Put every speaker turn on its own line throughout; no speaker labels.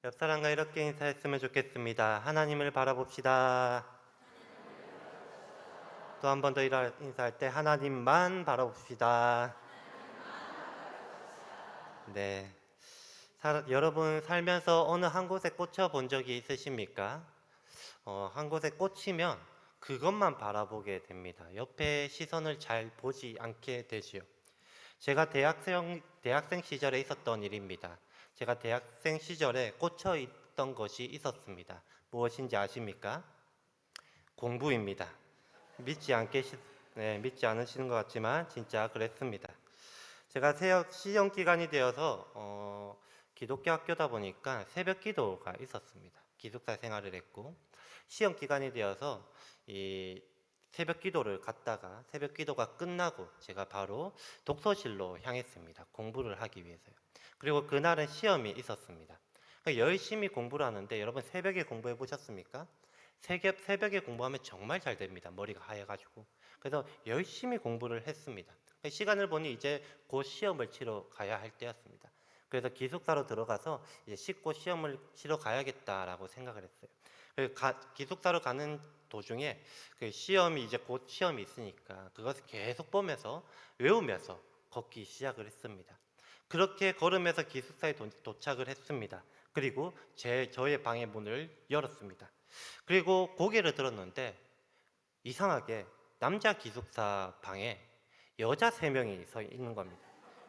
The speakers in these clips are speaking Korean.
옆 사람과 이렇게 인사했으면 좋겠습니다. 하나님을 바라봅시다. 또 한 번 더 인사할 때 하나님만 바라봅시다. 네. 여러분 살면서 어느 한 곳에 꽂혀 본 적이 있으십니까? 한 곳에 꽂히면 그것만 바라보게 됩니다. 옆에 시선을 잘 보지 않게 되지요. 제가 대학생 시절에 있었던 일입니다. 제가 대학생 시절에 꽂혀 있던 것이 있었습니다. 무엇인지 아십니까? 공부입니다. 믿지 않으시는 것 같지만 진짜 그랬습니다. 제가 시험 기간이 되어서 기독교 학교다 보니까 새벽 기도가 있었습니다. 기숙사 생활을 했고 시험 기간이 되어서 이 새벽 기도를 갔다가 새벽 기도가 끝나고 제가 바로 독서실로 향했습니다. 공부를 하기 위해서요. 그리고 그날은 시험이 있었습니다. 그러니까 열심히 공부를 하는데 여러분 새벽에 공부해 보셨습니까? 새벽에 공부하면 정말 잘 됩니다. 머리가 하얘가지고. 그래서 열심히 공부를 했습니다. 시간을 보니 이제 곧 시험을 치러 가야 할 때였습니다. 그래서 기숙사로 들어가서 이제 씻고 시험을 치러 가야겠다라고 생각을 했어요. 기숙사로 가는 도중에 그 시험이 이제 곧 시험이 있으니까 그것을 계속 보면서 외우면서 걷기 시작을 했습니다. 그렇게 걸으면서 기숙사에 도착을 했습니다. 그리고 저의 방의 문을 열었습니다. 그리고 고개를 들었는데 이상하게 남자 기숙사 방에 여자 3명이 서 있는 겁니다.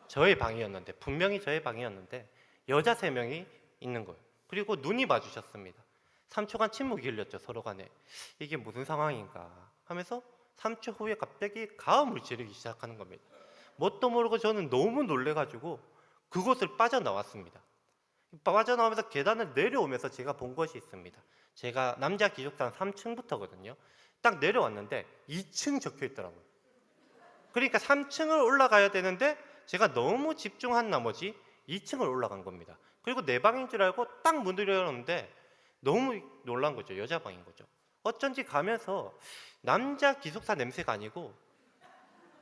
저의 방이었는데 분명히 저의 방이었는데 여자 3명이 있는 거예요. 그리고 눈이 마주쳤습니다. 3초간 침묵이 흘렸죠. 서로 간에. 이게 무슨 상황인가 하면서 3초 후에 갑자기 가음을 지르기 시작하는 겁니다. 뭣도 모르고 저는 너무 놀래가지고 그곳을 빠져나왔습니다. 빠져나오면서 계단을 내려오면서 제가 본 것이 있습니다. 제가 남자 기숙사 3층부터거든요. 딱 내려왔는데 2층 적혀 있더라고요. 그러니까 3층을 올라가야 되는데 제가 너무 집중한 나머지 2층을 올라간 겁니다. 그리고 내 방인 줄 알고 딱 문을 열었는데 너무 놀란 거죠. 여자 방인 거죠. 어쩐지 가면서 남자 기숙사 냄새가 아니고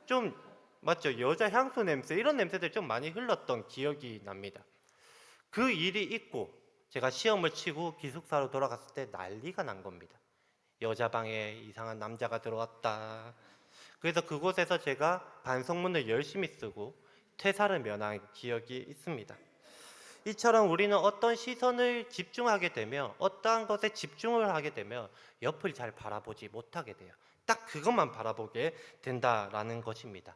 좀 맞죠? 여자 향수 냄새 이런 냄새들이 좀 많이 흘렀던 기억이 납니다. 그 일이 있고 제가 시험을 치고 기숙사로 돌아갔을 때 난리가 난 겁니다. 여자 방에 이상한 남자가 들어왔다. 그래서 그곳에서 제가 반성문을 열심히 쓰고 퇴사를 면한 기억이 있습니다. 이처럼 우리는 어떤 시선을 집중하게 되면 어떠한 것에 집중을 하게 되면 옆을 잘 바라보지 못하게 돼요. 딱 그것만 바라보게 된다라는 것입니다.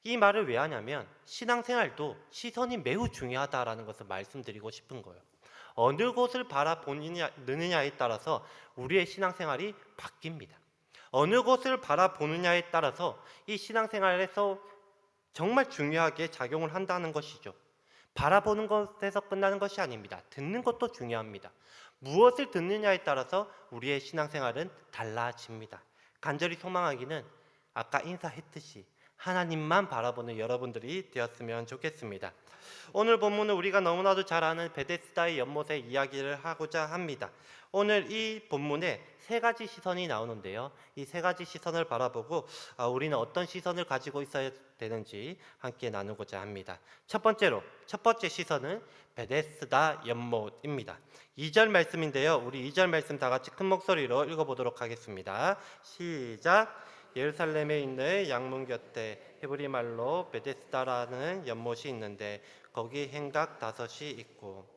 이 말을 왜 하냐면 신앙생활도 시선이 매우 중요하다라는 것을 말씀드리고 싶은 거예요. 어느 곳을 바라보느냐에 따라서 우리의 신앙생활이 바뀝니다. 어느 곳을 바라보느냐에 따라서 이 신앙생활에서 정말 중요하게 작용을 한다는 것이죠. 바라보는 것에서 끝나는 것이 아닙니다. 듣는 것도 중요합니다. 무엇을 듣느냐에 따라서 우리의 신앙생활은 달라집니다. 간절히 소망하기는 아까 인사했듯이 하나님만 바라보는 여러분들이 되었으면 좋겠습니다. 오늘 본문은 우리가 너무나도 잘 아는 베데스다의 연못의 이야기를 하고자 합니다. 오늘 이 본문에 3가지 시선이 나오는데요. 이 3가지 시선을 바라보고 우리는 어떤 시선을 가지고 있어야 되는지 함께 나누고자 합니다. 첫 번째 시선은 베데스다 연못입니다. 2절 말씀인데요. 우리 2절 말씀 다 같이 큰 목소리로 읽어보도록 하겠습니다. 시작! 예루살렘에 있는 양문 곁에 히브리 말로 베데스다라는 연못이 있는데 거기 행각 5이 있고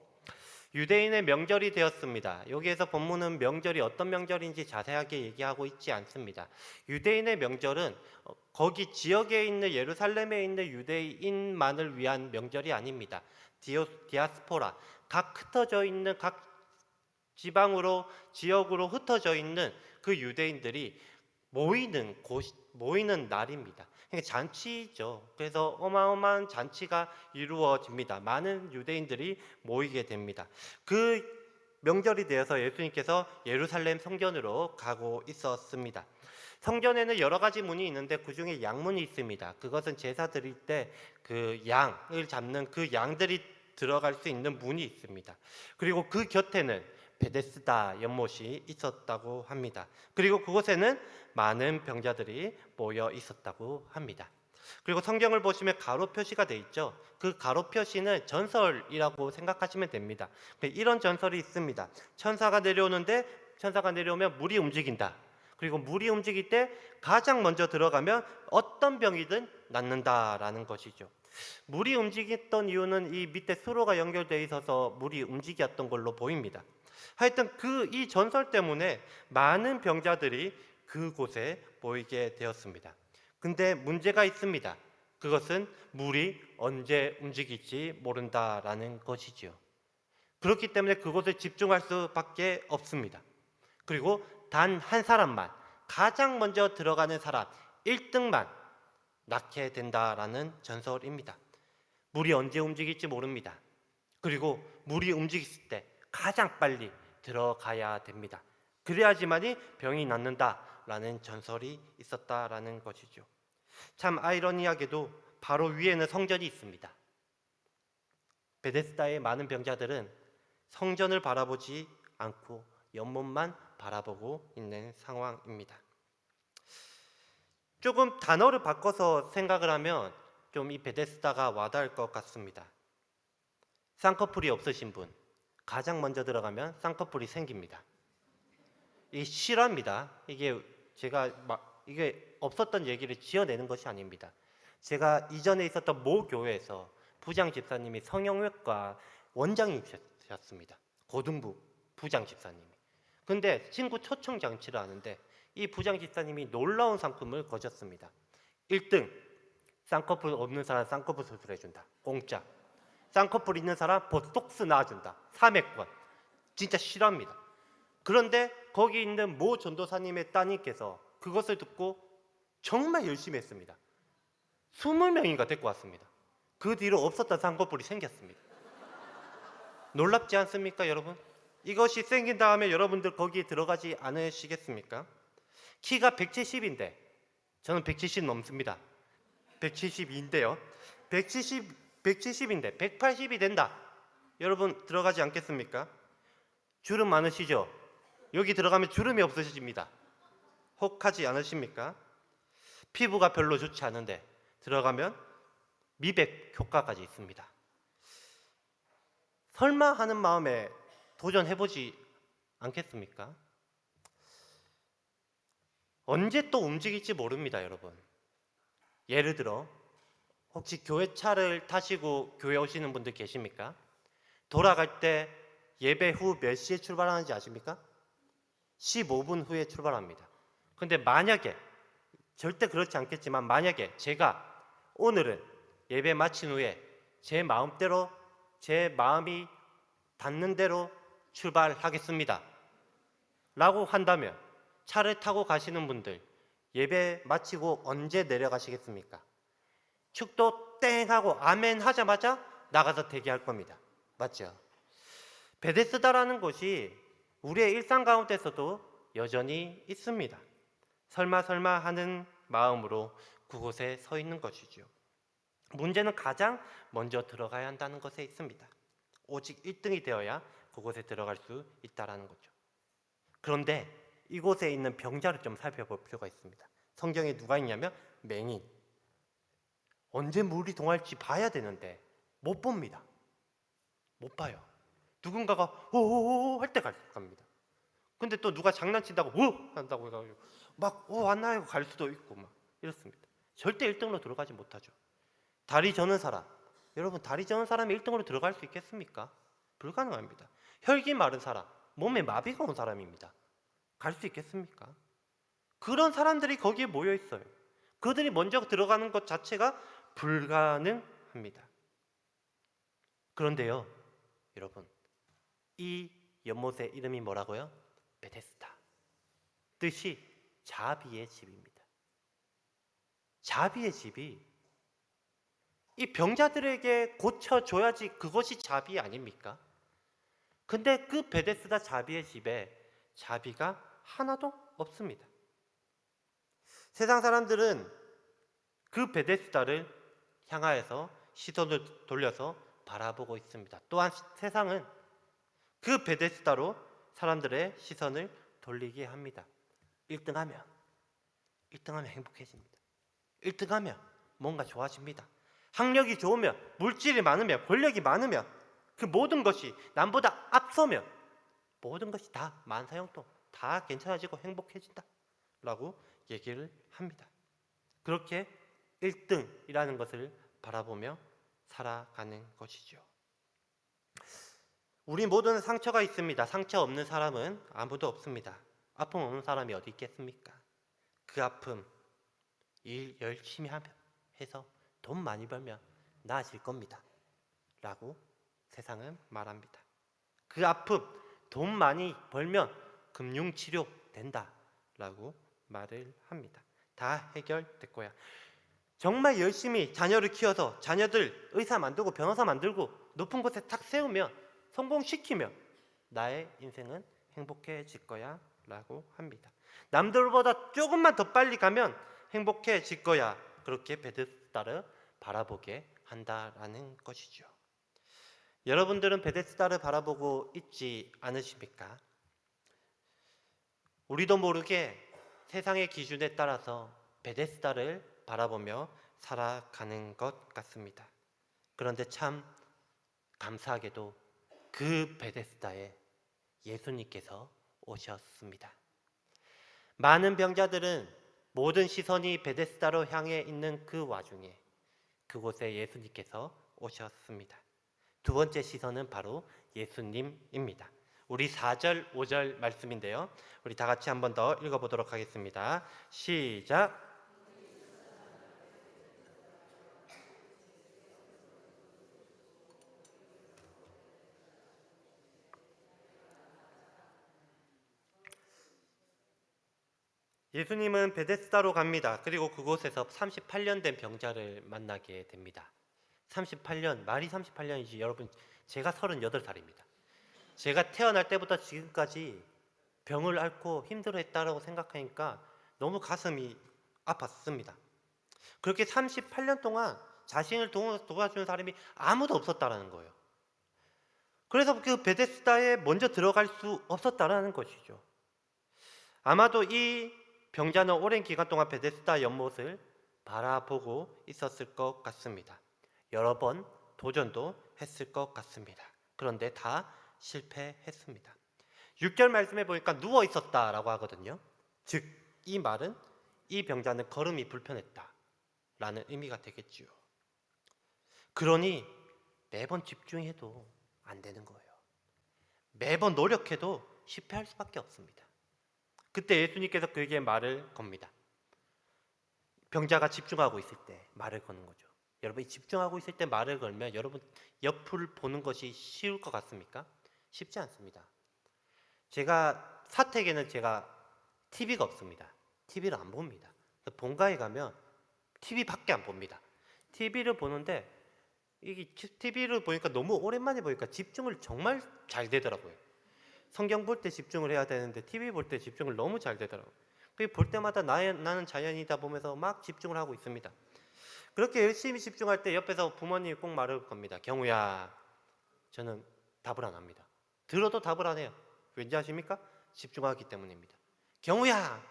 유대인의 명절이 되었습니다. 여기에서 본문은 명절이 어떤 명절인지 자세하게 얘기하고 있지 않습니다. 유대인의 명절은 거기 지역에 있는 예루살렘에 있는 유대인만을 위한 명절이 아닙니다. 디아스포라, 각 흩어져 있는 각 지역으로 흩어져 있는 그 유대인들이 모이는 날입니다. 그러니까 잔치죠. 그래서 어마어마한 잔치가 이루어집니다. 많은 유대인들이 모이게 됩니다. 그 명절이 되어서 예수님께서 예루살렘 성전으로 가고 있었습니다. 성전에는 여러 가지 문이 있는데 그 중에 양문이 있습니다. 그것은 제사 드릴 때 그 양을 잡는 그 양들이 들어갈 수 있는 문이 있습니다. 그리고 그 곁에는 베데스다 연못이 있었다고 합니다. 그리고 그곳에는 많은 병자들이 모여 있었다고 합니다. 그리고 성경을 보시면 가로 표시가 돼 있죠. 그 가로 표시는 전설이라고 생각하시면 됩니다. 이런 전설이 있습니다. 천사가 내려오면 물이 움직인다. 그리고 물이 움직일 때 가장 먼저 들어가면 어떤 병이든 낫는다라는 것이죠. 물이 움직였던 이유는 이 밑에 수로가 연결되어 있어서 물이 움직였던 걸로 보입니다. 하여튼 이 전설 때문에 많은 병자들이 그곳에 모이게 되었습니다. 근데 문제가 있습니다. 그것은 물이 언제 움직일지 모른다라는 것이지요. 그렇기 때문에 그곳에 집중할 수밖에 없습니다. 그리고 단 한 사람만, 가장 먼저 들어가는 사람 1등만 낳게 된다라는 전설입니다. 물이 언제 움직일지 모릅니다. 그리고 물이 움직일 때 가장 빨리 들어가야 됩니다. 그래야지만이 병이 낫는다라는 전설이 있었다라는 것이죠. 참 아이러니하게도 바로 위에는 성전이 있습니다. 베데스다의 많은 병자들은 성전을 바라보지 않고 연못만 바라보고 있는 상황입니다. 조금 단어를 바꿔서 생각을 하면 좀 이 베데스다가 와닿을 것 같습니다. 쌍꺼풀이 없으신 분, 가장 먼저 들어가면 쌍꺼풀이 생깁니다. 이게 실화입니다. 이게 제가 이게 없었던 얘기를 지어내는 것이 아닙니다. 제가 이전에 있었던 모 교회에서 부장 집사님이 성형외과 원장이셨습니다. 고등부 부장 집사님이. 근데 친구 초청 장치를 하는데 이 부장 집사님이 놀라운 상품을 거셨습니다. 1등, 쌍꺼풀 없는 사람 쌍꺼풀 수술해준다. 공짜. 쌍꺼풀 있는 사람 보톡스 놔준다. 3회권. 진짜 실화입니다. 그런데 거기 있는 모 전도사님의 따님께서 그것을 듣고 정말 열심히 했습니다. 20명인가 데리고 왔습니다. 그 뒤로 없었던 쌍꺼풀이 생겼습니다. 놀랍지 않습니까, 여러분? 이것이 생긴 다음에 여러분들 거기에 들어가지 않으시겠습니까? 키가 170인데 저는 170 넘습니다. 172인데요. 170인데 180이 된다. 여러분 들어가지 않겠습니까? 주름 많으시죠? 여기 들어가면 주름이 없어집니다. 혹하지 않으십니까? 피부가 별로 좋지 않은데 들어가면 미백 효과까지 있습니다. 설마 하는 마음에 도전해보지 않겠습니까? 언제 또 움직일지 모릅니다, 여러분. 예를 들어 혹시 교회 차를 타시고 교회 오시는 분들 계십니까? 돌아갈 때 예배 후 몇 시에 출발하는지 아십니까? 15분 후에 출발합니다. 근데 만약에, 절대 그렇지 않겠지만 만약에 제가 오늘은 예배 마친 후에 제 마음대로, 제 마음이 닿는 대로 출발하겠습니다 라고 한다면 차를 타고 가시는 분들 예배 마치고 언제 내려가시겠습니까? 축도 땡 하고 아멘 하자마자 나가서 대기할 겁니다. 맞죠? 베데스다라는 곳이 우리의 일상 가운데서도 여전히 있습니다. 설마 하는 마음으로 그곳에 서 있는 것이죠. 문제는 가장 먼저 들어가야 한다는 것에 있습니다. 오직 1등이 되어야 그곳에 들어갈 수 있다는 거죠. 그런데 이곳에 있는 병자를 좀 살펴볼 필요가 있습니다. 성경에 누가 있냐면 맹인. 언제 물이 동할지 봐야 되는데 못 봅니다. 못 봐요. 누군가가 오오오 할 때 갑니다. 근데 또 누가 장난친다고 오 한다고 해가지고 막 왔나요? 갈 수도 있고 막 이렇습니다. 절대 1등으로 들어가지 못하죠. 다리 저는 사람, 여러분 다리 저는 사람이 1등으로 들어갈 수 있겠습니까? 불가능합니다. 혈기 마른 사람, 몸에 마비가 온 사람입니다. 갈 수 있겠습니까? 그런 사람들이 거기에 모여 있어요. 그들이 먼저 들어가는 것 자체가 불가능합니다. 그런데요, 여러분, 이 연못의 이름이 뭐라고요? 베데스다. 뜻이 자비의 집입니다. 자비의 집이 이 병자들에게 고쳐줘야지 그것이 자비 아닙니까? 근데 그 베데스다 자비의 집에 자비가 하나도 없습니다. 세상 사람들은 그 베데스다를 향하여서 시선을 돌려서 바라보고 있습니다. 또한 세상은 그 베데스다로 사람들의 시선을 돌리게 합니다. 1등하면 행복해집니다. 1등하면 뭔가 좋아집니다. 학력이 좋으면, 물질이 많으면, 권력이 많으면, 그 모든 것이 남보다 앞서면 모든 것이 다 만사형통, 다 괜찮아지고 행복해진다 라고 얘기를 합니다. 그렇게 1등이라는 것을 바라보며 살아가는 것이죠. 우리 모두는 상처가 있습니다. 상처 없는 사람은 아무도 없습니다. 아픔 없는 사람이 어디 있겠습니까? 그 아픔 일 열심히 해서 돈 많이 벌면 나아질 겁니다 라고 세상은 말합니다. 그 아픔 돈 많이 벌면 금융치료 된다 라고 말을 합니다. 다 해결될 거야. 정말 열심히 자녀를 키워서 자녀들 의사 만들고 변호사 만들고 높은 곳에 탁 세우면, 성공시키면 나의 인생은 행복해질 거야 라고 합니다. 남들보다 조금만 더 빨리 가면 행복해질 거야, 그렇게 베데스다를 바라보게 한다라는 것이죠. 여러분들은 베데스다를 바라보고 있지 않으십니까? 우리도 모르게 세상의 기준에 따라서 베데스다를 바라보며 살아가는 것 같습니다. 그런데 참 감사하게도 그 베데스다에 예수님께서 오셨습니다. 많은 병자들은 모든 시선이 베데스다로 향해 있는 그 와중에 그곳에 예수님께서 오셨습니다. 두 번째 시선은 바로 예수님입니다. 우리 4절, 5절 말씀인데요. 우리 다 같이 한 번 더 읽어보도록 하겠습니다. 시작! 예수님은 베데스다로 갑니다. 그리고 그곳에서 38년 된 병자를 만나게 됩니다. 38년, 말이 38년이지 여러분, 제가 38살입니다. 제가 태어날 때부터 지금까지 병을 앓고 힘들어했다라고 생각하니까 너무 가슴이 아팠습니다. 그렇게 38년 동안 자신을 도와주는 사람이 아무도 없었다라는 거예요. 그래서 그 베데스다에 먼저 들어갈 수 없었다라는 것이죠. 아마도 이 병자는 오랜 기간 동안 베데스다 연못을 바라보고 있었을 것 같습니다. 여러 번 도전도 했을 것 같습니다. 그런데 다 실패했습니다. 6절 말씀해 보니까 누워 있었다라고 하거든요. 즉 이 말은 이 병자는 걸음이 불편했다라는 의미가 되겠지요. 그러니 매번 집중해도 안 되는 거예요. 매번 노력해도 실패할 수밖에 없습니다. 그때 예수님께서 그에게 말을 겁니다. 병자가 집중하고 있을 때 말을 거는 거죠. 여러분이 집중하고 있을 때 말을 걸면 여러분 옆을 보는 것이 쉬울 것 같습니까? 쉽지 않습니다. 제가 사택에는 제가 TV가 없습니다. TV를 안 봅니다. 본가에 가면 TV밖에 안 봅니다. TV를 보는데 이게 TV를 보니까 너무 오랜만에 보니까 집중을 정말 잘 되더라고요. 성경 볼 때 집중을 해야 되는데 TV 볼 때 집중을 너무 잘 되더라고요. 볼 때마다 나는 자연이다 보면서 막 집중을 하고 있습니다. 그렇게 열심히 집중할 때 옆에서 부모님이 꼭 말을 겁니다. 경우야, 저는 답을 안 합니다. 들어도 답을 안 해요. 왠지 아십니까? 집중하기 때문입니다. 경우야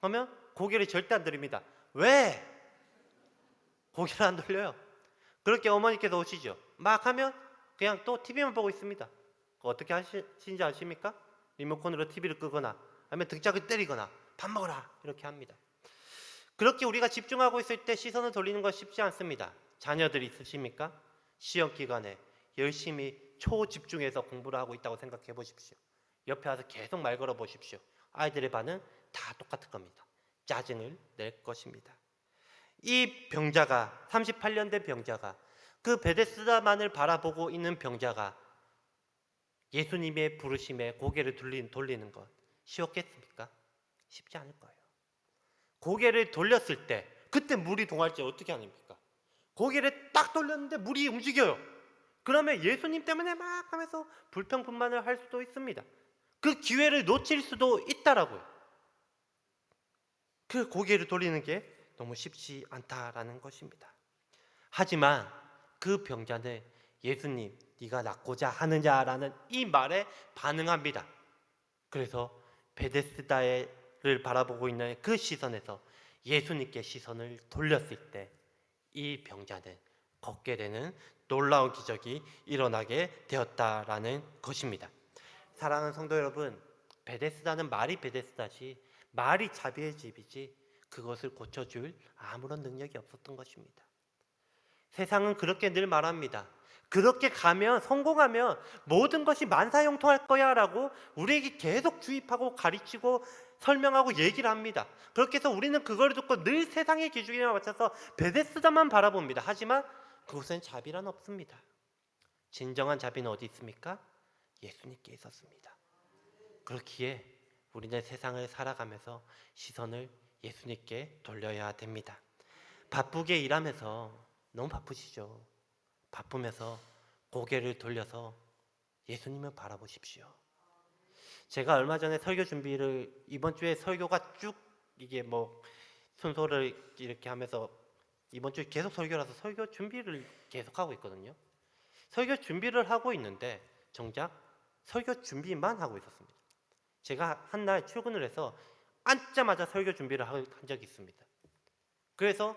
하면 고개를 절대 안 들입니다. 왜? 고개를 안 돌려요. 그렇게 어머니께서 오시죠. 막 하면 그냥 또 TV만 보고 있습니다. 어떻게 하시는지 아십니까? 리모컨으로 TV를 끄거나 아니면 등짝을 때리거나 밥 먹어라 이렇게 합니다. 그렇게 우리가 집중하고 있을 때 시선을 돌리는 건 쉽지 않습니다. 자녀들 있으십니까? 시험 기간에 열심히 초집중해서 공부를 하고 있다고 생각해 보십시오. 옆에 와서 계속 말 걸어 보십시오. 아이들의 반응 다 똑같을 겁니다. 짜증을 낼 것입니다. 이 병자가 38년 된 병자가 그 베데스다만을 바라보고 있는 병자가 예수님의 부르심에 고개를 돌리는 것 쉬웠겠습니까? 쉽지 않을 거예요. 고개를 돌렸을 때 그때 물이 동할지 어떻게 합니까? 고개를 딱 돌렸는데 물이 움직여요. 그러면 예수님 때문에 막 하면서 불평불만을 할 수도 있습니다. 그 기회를 놓칠 수도 있다라고요. 그 고개를 돌리는 게 너무 쉽지 않다라는 것입니다. 하지만 그 병자는 예수님, 네가 낫고자 하느냐라는 이 말에 반응합니다. 그래서 베데스다를 바라보고 있는 그 시선에서 예수님께 시선을 돌렸을 때 이 병자는 걷게 되는 놀라운 기적이 일어나게 되었다라는 것입니다. 사랑하는 성도 여러분, 베데스다는 말이 베데스다지 말이 자비의 집이지 그것을 고쳐줄 아무런 능력이 없었던 것입니다. 세상은 그렇게 늘 말합니다. 그렇게 가면, 성공하면 모든 것이 만사형통할 거야 라고 우리에게 계속 주입하고 가르치고 설명하고 얘기를 합니다. 그렇게 해서 우리는 그걸 듣고 늘 세상의 기준에 맞춰서 베데스다만 바라봅니다. 하지만 그곳엔 자비란 없습니다. 진정한 자비는 어디 있습니까? 예수님께 있었습니다. 그렇기에 우리는 세상을 살아가면서 시선을 예수님께 돌려야 됩니다. 바쁘게 일하면서 너무 바쁘시죠? 바쁘면서 고개를 돌려서 예수님을 바라보십시오. 제가 얼마 전에 설교 준비를, 이번 주에 설교가 쭉 이게 뭐 순서를 이렇게 하면서 이번 주에 계속 설교라서 설교 준비를 계속 하고 있거든요. 설교 준비를 하고 있는데 정작 설교 준비만 하고 있었습니다. 제가 한 날 출근을 해서 앉자마자 설교 준비를 한 적이 있습니다. 그래서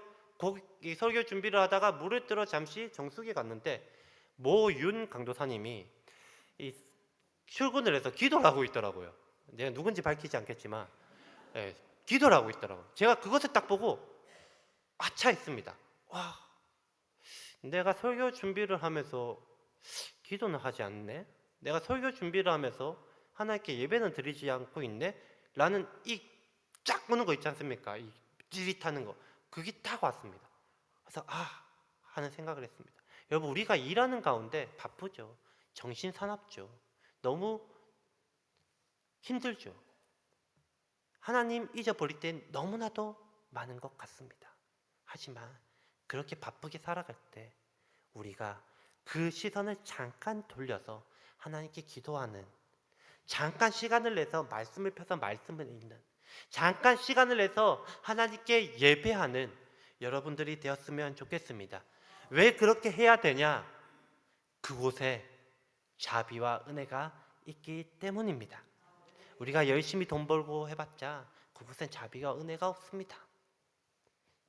이 설교 준비를 하다가 물을 뜨러 잠시 정수기에 갔는데 모윤 강도사님이 이 출근을 해서 기도를 하고 있더라고요. 내가 누군지 밝히지 않겠지만 기도를 하고 있더라고요. 제가 그것을 딱 보고 아차했습니다. 와, 내가 설교 준비를 하면서 기도는 하지 않네? 내가 설교 준비를 하면서 하나님께 예배는 드리지 않고 있네? 라는 이 쫙 오는 거 있지 않습니까? 이 찌릿하는 거. 그게 딱 왔습니다. 그래서 하는 생각을 했습니다. 여러분, 우리가 일하는 가운데 바쁘죠. 정신사납죠. 너무 힘들죠. 하나님 잊어버릴 땐 너무나도 많은 것 같습니다. 하지만 그렇게 바쁘게 살아갈 때 우리가 그 시선을 잠깐 돌려서 하나님께 기도하는, 잠깐 시간을 내서 말씀을 펴서 말씀을 읽는, 잠깐 시간을 내서 하나님께 예배하는 여러분들이 되었으면 좋겠습니다. 왜 그렇게 해야 되냐? 그곳에 자비와 은혜가 있기 때문입니다. 우리가 열심히 돈 벌고 해봤자 그곳엔 자비와 은혜가 없습니다.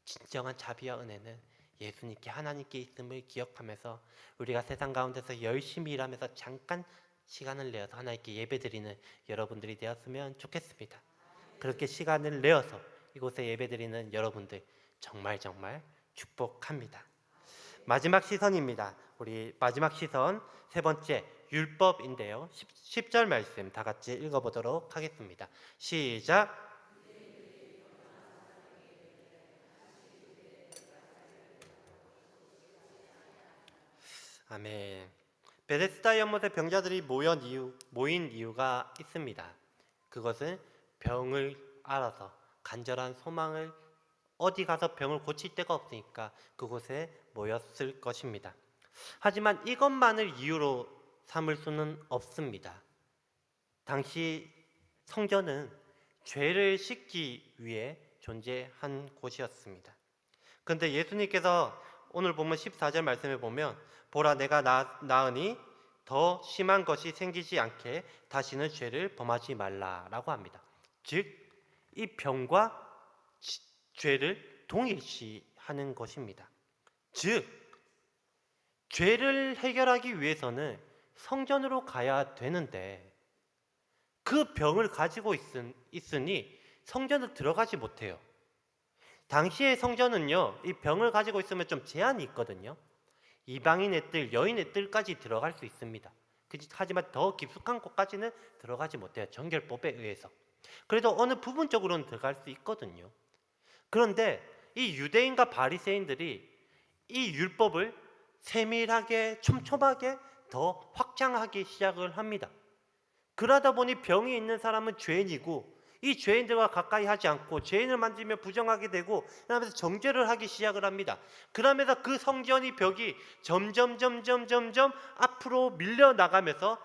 진정한 자비와 은혜는 예수님께, 하나님께 있음을 기억하면서 우리가 세상 가운데서 열심히 일하면서 잠깐 시간을 내어서 하나님께 예배드리는 여러분들이 되었으면 좋겠습니다. 그렇게 시간을 내어서 이곳에 예배드리는 여러분들 정말 축복합니다. 마지막 시선입니다. 우리 마지막 시선 세 번째, 율법인데요. 10절 말씀 다 같이 읽어보도록 하겠습니다. 시작. 아멘. 베데스다 연못에 병자들이 모인 이유가 있습니다. 그것은 병을 알아서 간절한 소망을, 어디 가서 병을 고칠 데가 없으니까 그곳에 모였을 것입니다. 하지만 이것만을 이유로 삼을 수는 없습니다. 당시 성전은 죄를 씻기 위해 존재한 곳이었습니다. 그런데 예수님께서 오늘 보면 14절 말씀에 보면 보라, 내가 나으니 더 심한 것이 생기지 않게 다시는 죄를 범하지 말라라고 합니다. 즉, 이 병과 죄를 동일시하는 것입니다. 즉, 죄를 해결하기 위해서는 성전으로 가야 되는데 그 병을 가지고 있으니 성전을 들어가지 못해요. 당시의 성전은요, 이 병을 가지고 있으면 좀 제한이 있거든요. 이방인의 뜰, 여인의 뜰까지 들어갈 수 있습니다. 하지만 더 깊숙한 곳까지는 들어가지 못해요. 정결법에 의해서. 그래도 어느 부분적으로는 들어갈 수 있거든요. 그런데 이 유대인과 바리새인들이 이 율법을 세밀하게, 촘촘하게 더 확장하기 시작을 합니다. 그러다 보니 병이 있는 사람은 죄인이고 이 죄인들과 가까이 하지 않고 죄인을 만지면 부정하게 되고, 그러면서 정죄를 하기 시작을 합니다. 그러면서 그 성전의 벽이 점점 앞으로 밀려나가면서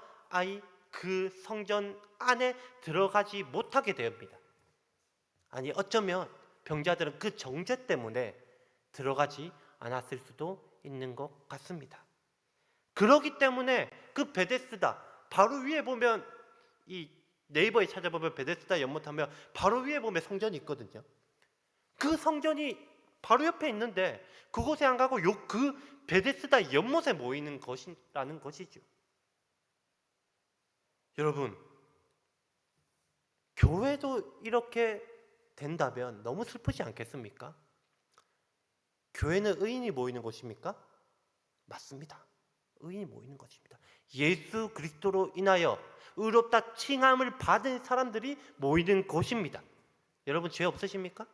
그 성전 안에 들어가지 못하게 됩니다. 아니, 어쩌면 병자들은 그 정죄 때문에 들어가지 않았을 수도 있는 것 같습니다. 그렇기 때문에 그 베데스다 바로 위에 보면, 이 네이버에 찾아보면 베데스다 연못하면 바로 위에 보면 성전이 있거든요. 그 성전이 바로 옆에 있는데 그곳에 안 가고 그 베데스다 연못에 모이는 것이라는 것이죠. 여러분, 교회도 이렇게 된다면 너무 슬프지 않겠습니까? 교회는 의인이 모이는 곳입니까? 맞습니다. 의인이 모이는 것입니다. 예수 그리스도로 인하여 의롭다 칭함을 받은 사람들이 모이는 곳입니다. 여러분, 죄 없으십니까?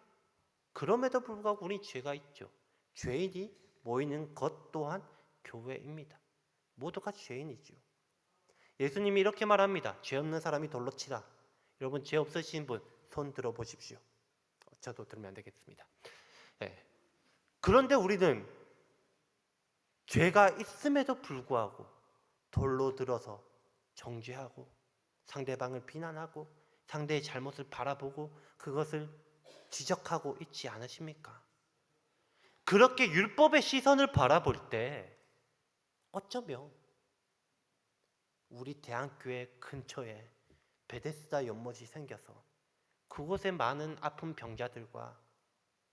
그럼에도 불구하고 우리 죄가 있죠. 죄인이 모이는 것 또한 교회입니다. 모두가 죄인이죠. 예수님이 이렇게 말합니다. 죄 없는 사람이 돌로 치라. 여러분, 죄 없으신 분 손 들어보십시오. 저도 들으면 안 되겠습니다. 네. 그런데 우리는 죄가 있음에도 불구하고 돌로 들어서 정죄하고 상대방을 비난하고 상대의 잘못을 바라보고 그것을 지적하고 있지 않으십니까? 그렇게 율법의 시선을 바라볼 때 어쩌면 우리 대한교회 근처에 베데스다 연못이 생겨서 그곳에 많은 아픈 병자들과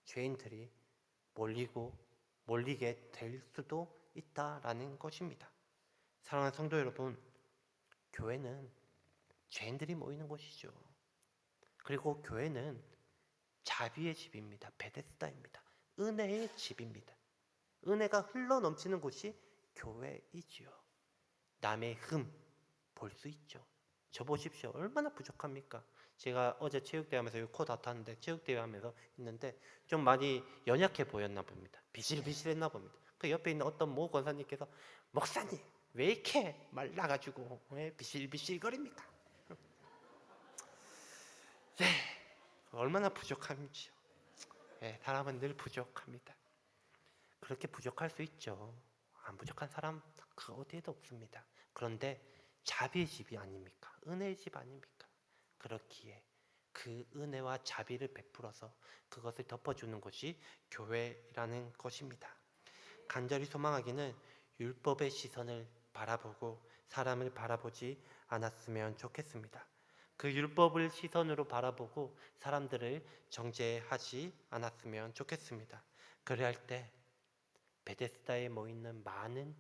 죄인들이 몰리게 될 수도 있다라는 것입니다. 사랑하는 성도 여러분, 교회는 죄인들이 모이는 곳이죠. 그리고 교회는 자비의 집입니다. 베데스다입니다. 은혜의 집입니다. 은혜가 흘러넘치는 곳이 교회이지요. 남의 흠 볼 수 있죠. 저 보십시오. 얼마나 부족합니까? 제가 어제 체육대회 하면서 코 다퉜는데 체육대회 하면서 있는데 좀 많이 연약해 보였나 봅니다. 비실비실했나 봅니다. 그 옆에 있는 어떤 모 권사님께서 목사님 왜 이렇게 말라가지고 왜 비실비실거립니까? 네, 얼마나 부족한지요. 네, 사람은 늘 부족합니다. 그렇게 부족할 수 있죠. 안 부족한 사람 그 어디에도 없습니다. 그런데 자비의 집이 아닙니까? 은혜의 집 아닙니까? 그렇기에 그 은혜와 자비를 베풀어서 그것을 덮어주는 것이 교회라는 것입니다. 간절히 소망하기는 율법의 시선을 바라보고 사람을 바라보지 않았으면 좋겠습니다. 그 율법을 시선으로 바라보고 사람들을 정죄하지 않았으면 좋겠습니다. 그래야 할 때 베데스다에 모이는 많은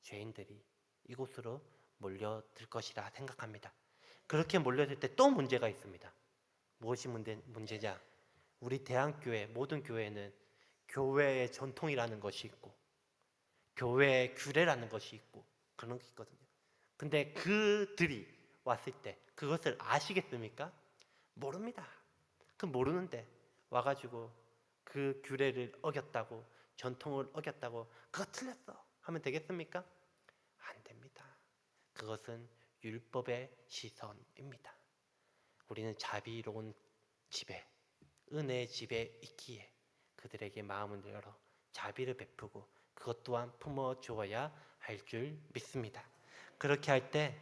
죄인들이 이곳으로 몰려들 것이라 생각합니다. 그렇게 몰려들 때 또 문제가 있습니다. 무엇이 문제냐? 우리 대한교회 모든 교회는 교회의 전통이라는 것이 있고 교회의 규례라는 것이 있고 그런 게 있거든요. 근데 그들이 왔을 때 그것을 아시겠습니까? 모릅니다. 그 모르는데 와가지고 그 규례를 어겼다고 전통을 어겼다고 그거 틀렸어 하면 되겠습니까? 안 됩니다. 그것은 율법의 시선입니다. 우리는 자비로운 집에 은혜의 집에 있기에 그들에게 마음을 열어 자비를 베푸고 그것 또한 품어주어야 할 줄 믿습니다. 그렇게 할 때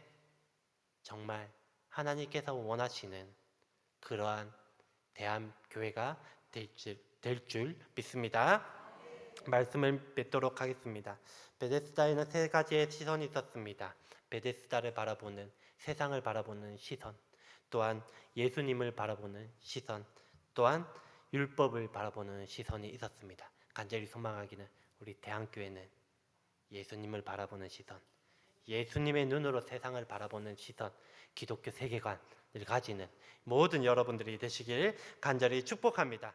정말 하나님께서 원하시는 그러한 대한교회가 될 줄 믿습니다. 말씀을 맺도록 하겠습니다. 베데스다에는 세 가지의 시선이 있었습니다. 베데스다를 바라보는, 세상을 바라보는 시선, 또한 예수님을 바라보는 시선, 또한 율법을 바라보는 시선이 있었습니다. 간절히 소망하기는 우리 대한교회는 예수님을 바라보는 시선, 예수님의 눈으로 세상을 바라보는 시선, 기독교 세계관을 가지는 모든 여러분들이 되시길 간절히 축복합니다.